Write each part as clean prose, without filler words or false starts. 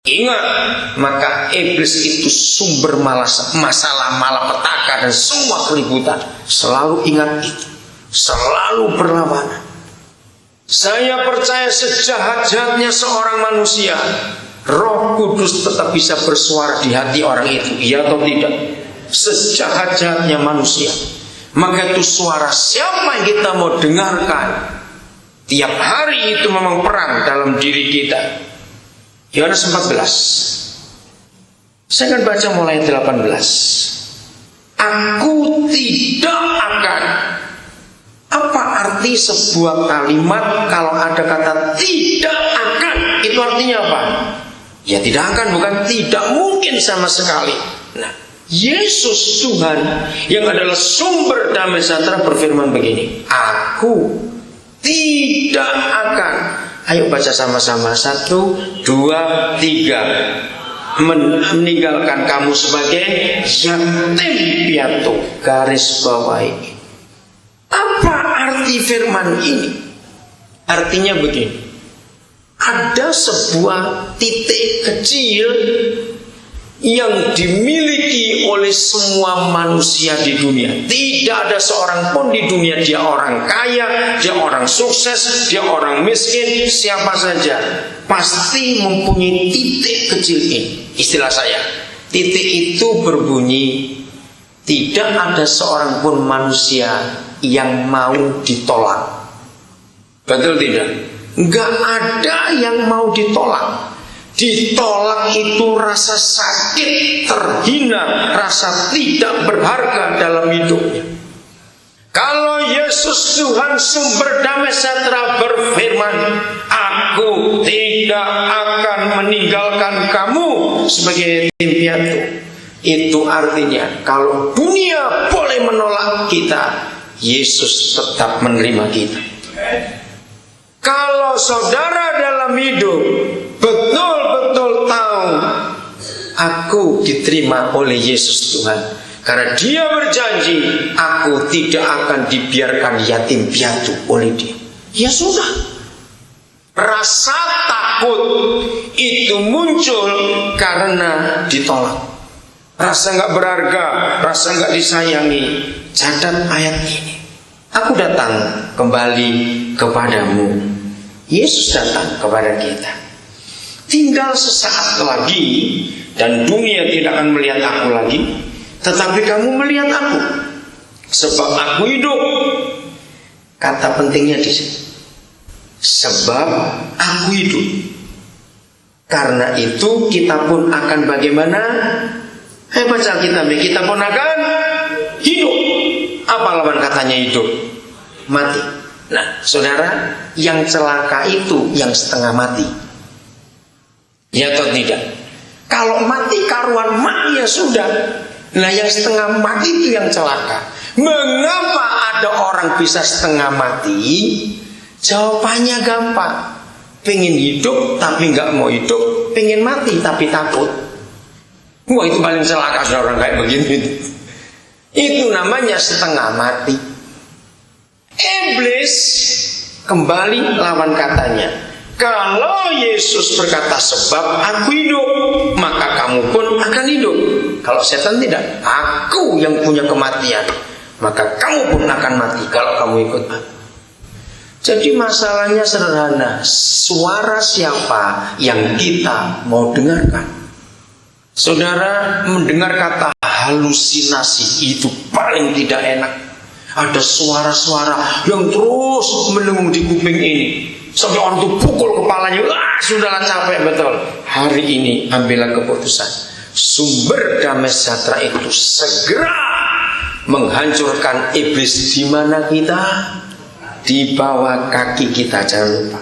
Ingat, maka iblis itu sumber masalah, malapetaka dan semua keributan. Selalu ingat itu, selalu berlawanan. Saya percaya sejahat-jahatnya seorang manusia, Roh Kudus tetap bisa bersuara di hati orang itu, iya atau tidak? Sejahat-jahatnya manusia, maka itu suara siapa yang kita mau dengarkan? Tiap hari itu memang perang dalam diri kita. Yohanes 14. Saya akan baca mulai 18. Aku tidak akan. Apa arti sebuah kalimat kalau ada kata tidak akan? Itu artinya apa? Ya tidak akan, bukan tidak mungkin sama sekali. Nah, Yesus Tuhan yang adalah sumber damai sejahtera berfirman begini, aku tidak akan. Ayo baca sama-sama. 1, 2, 3. Meninggalkan kamu sebagai yatim piatu. Garis bawah ini. Apa arti firman ini? Artinya begini. Ada sebuah titik kecil yang dimiliki oleh semua manusia di dunia. Tidak ada seorang pun di dunia, dia orang kaya, dia orang sukses, dia orang miskin, siapa saja pasti mempunyai titik kecil ini. Istilah saya, titik itu berbunyi, tidak ada seorang pun manusia yang mau ditolak. Betul tidak? Enggak ada yang mau ditolak. Ditolak itu rasa sakit, terhina, rasa tidak berharga dalam hidupnya. Kalau Yesus Tuhan sumber damai sejahtera berfirman, aku tidak akan meninggalkan kamu sebagai yatim piatu. Itu artinya kalau dunia boleh menolak kita, Yesus tetap menerima kita. Kalau saudara dalam hidup betul-betul tahu aku diterima oleh Yesus Tuhan, karena dia berjanji aku tidak akan dibiarkan yatim piatu oleh dia, ya sudah. Rasa takut itu muncul karena ditolak, rasa gak berharga, rasa gak disayangi. Catat ayat ini, aku datang kembali kepadamu. Yesus datang kepada kita. Tinggal sesaat lagi dan dunia tidak akan melihat aku lagi, tetapi kamu melihat aku, sebab aku hidup. Kata pentingnya di sini, sebab aku hidup. Karena itu kita pun akan bagaimana? Baca kitabnya, kita pun akan hidup. Apa lawan katanya hidup? Mati. Nah, saudara, yang celaka itu yang setengah mati. Ya atau tidak? Kalau mati karuan mati ya sudah. Nah, yang setengah mati itu yang celaka. Mengapa ada orang bisa setengah mati? Jawabannya gampang. Pengen hidup tapi nggak mau hidup, pengen mati tapi takut. Wah, itu paling celaka orang kayak begini. Itu namanya setengah mati. Iblis kembali lawan katanya. Kalau Yesus berkata sebab aku hidup, maka kamu pun akan hidup. Kalau setan tidak, aku yang punya kematian, maka kamu pun akan mati kalau kamu ikut aku. Jadi masalahnya sederhana, suara siapa yang kita mau dengarkan? Saudara, mendengar kata halusinasi itu paling tidak enak. Ada suara-suara yang terus mendengung di kuping ini, sampai orang itu pukul kepalanya. Sudahlah, capek betul. Hari ini ambillah keputusan. Sumber damai sejahtera itu segera menghancurkan iblis di mana kita? Di bawah kaki kita, jangan lupa.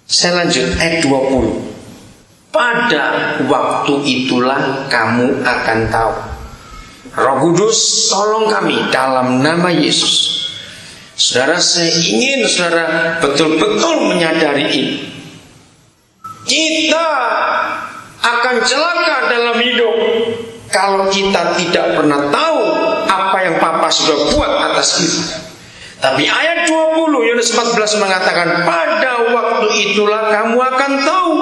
Saya lanjut ayat 20. Pada waktu itulah kamu akan tahu. Roh Kudus tolong kami dalam nama Yesus. Saudara, saya ingin saudara betul-betul menyadari ini. Kita akan celaka dalam hidup kalau kita tidak pernah tahu apa yang Papa sudah buat atas kita. Tapi ayat 20 Yohanes 14 mengatakan, pada waktu itulah kamu akan tahu.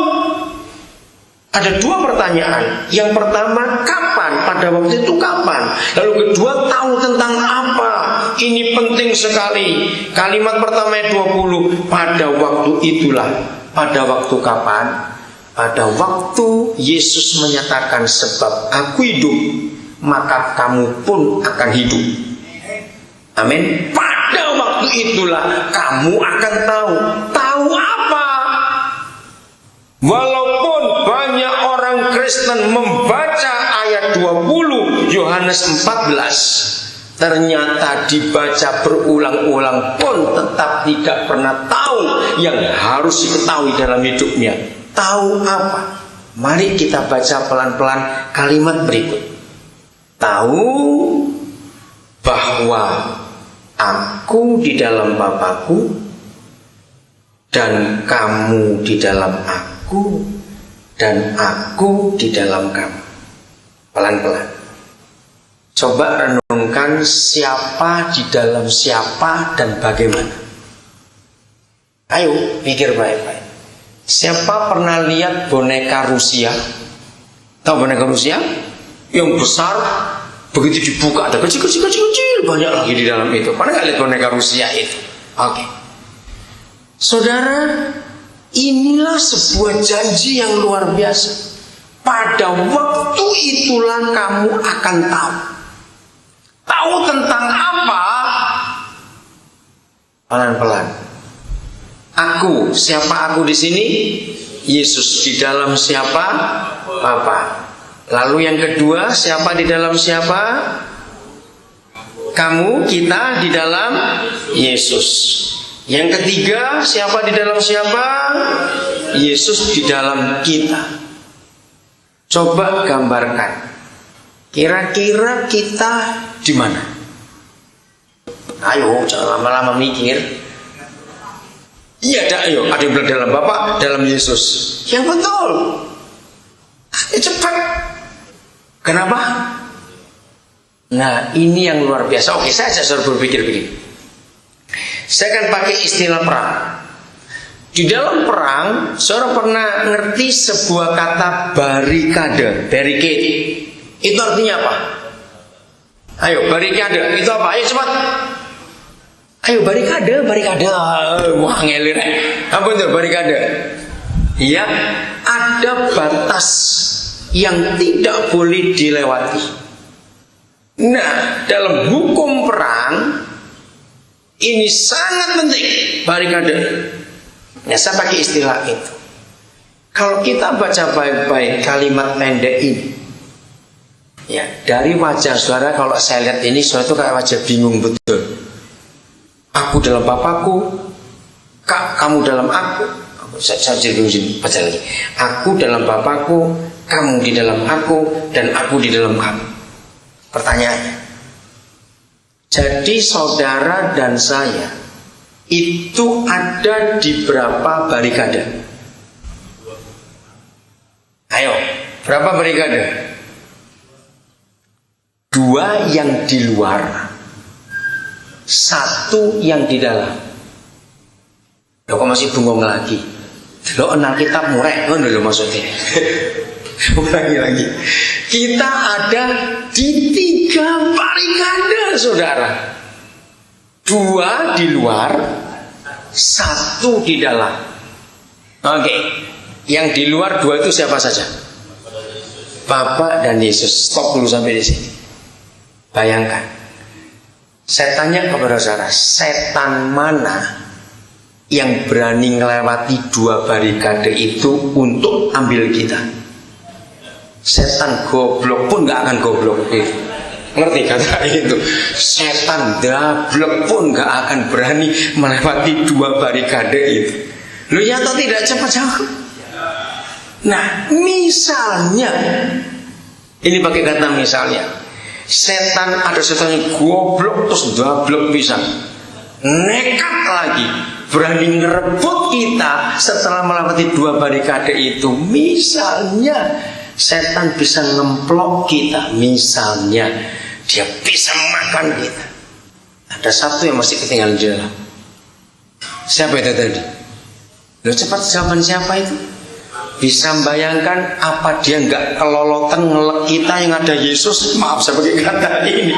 Ada dua pertanyaan. Yang pertama, kapan? Pada waktu itu kapan? Lalu kedua, tahu tentang apa? Ini penting sekali. Kalimat pertama ayat 20, pada waktu itulah. Pada waktu kapan? Pada waktu Yesus menyatakan, sebab aku hidup, maka kamu pun akan hidup. Amin. Pada waktu itulah kamu akan tahu. Tahu apa? Walaupun banyak orang Kristen membaca ayat 20 Yohanes 14, ternyata dibaca berulang-ulang pun tetap tidak pernah tahu yang harus diketahui dalam hidupnya. Tahu apa? Mari kita baca pelan-pelan kalimat berikut. Tahu bahwa aku di dalam Bapakku dan kamu di dalam aku dan aku di dalam kamu. Pelan-pelan. Coba renungkan siapa di dalam siapa dan bagaimana. Ayo pikir baik-baik. Siapa pernah lihat boneka Rusia? Tahu boneka Rusia? Yang besar, begitu dibuka ada kecil-kecil banyak lagi di dalam itu. Pernah nggak lihat boneka Rusia itu? Oke. Saudara, inilah sebuah janji yang luar biasa. Pada waktu itulah kamu akan tahu. Tahu tentang apa? Pelan-pelan. Aku, siapa aku di sini? Yesus. Di dalam siapa? Bapa. Lalu yang kedua, siapa di dalam siapa? Kamu, kita di dalam Yesus. Yang ketiga, siapa di dalam siapa? Yesus di dalam kita. Coba gambarkan. Kira-kira kita di mana? Ayo, jangan lama-lama mikir. Iya, ayo. Ada yang bilang dalam Bapa, dalam Yesus. Yang betul. Cepat. Kenapa? Nah, ini yang luar biasa. Oke, saya suruh berpikir begini. Saya akan pakai istilah perang. Di dalam perang, saudara pernah ngerti sebuah kata barikade, barricade. Itu artinya apa? Ayo, barikade. Itu apa? Ayo cepat. Ayo, barikade. Wah, ngelir. Apa itu barikade? Ya, ada batas yang tidak boleh dilewati. Nah, dalam hukum perang ini sangat penting barikade. Ya, saya pakai istilah itu. Kalau kita baca baik-baik kalimat pendek ini, ya, dari wajah saudara, kalau saya lihat ini, saudara itu kayak wajah bingung betul. Aku dalam Bapakku, kamu dalam aku. Saya jadi baca lagi. Aku dalam Bapakku, kamu di dalam aku, dan aku di dalam kamu. Pertanyaannya, jadi saudara dan saya itu ada di berapa barikade? Ayo, berapa barikade? 2 yang di luar, 1 yang di dalam. Loh, kok masih bengong lagi? Lo kenal kitab murek, ngono lho maksudnya. Ulangi lagi. Kita ada di 3 barikade, saudara. 2 di luar, 1 di dalam. Oke. Yang di luar 2 itu siapa saja? Bapa dan Yesus. Stop dulu sampai di sini. Bayangkan. Saya tanya kepada saudara, setan mana yang berani melewati 2 barikade itu untuk ambil kita? Setan goblok pun gak akan goblok. Ngerti kata itu? Setan dablek pun gak akan berani melewati 2 barikade itu. Lu ya atau tidak? Cepat jawab. Nah, misalnya, ini pakai kata misalnya, setan ada setan yang goblok terus dablek pisang, nekat lagi, berani ngerebut kita setelah melewati 2 barikade itu. Misalnya setan bisa ngemplok kita, misalnya dia bisa makan kita. Ada 1 yang masih ketinggalan di dalam. Siapa itu tadi? Loh, cepat jawaban siapa itu? Bisa bayangkan apa dia nggak kelolotan ngelek kita yang ada Yesus, maaf saya pakai kata ini,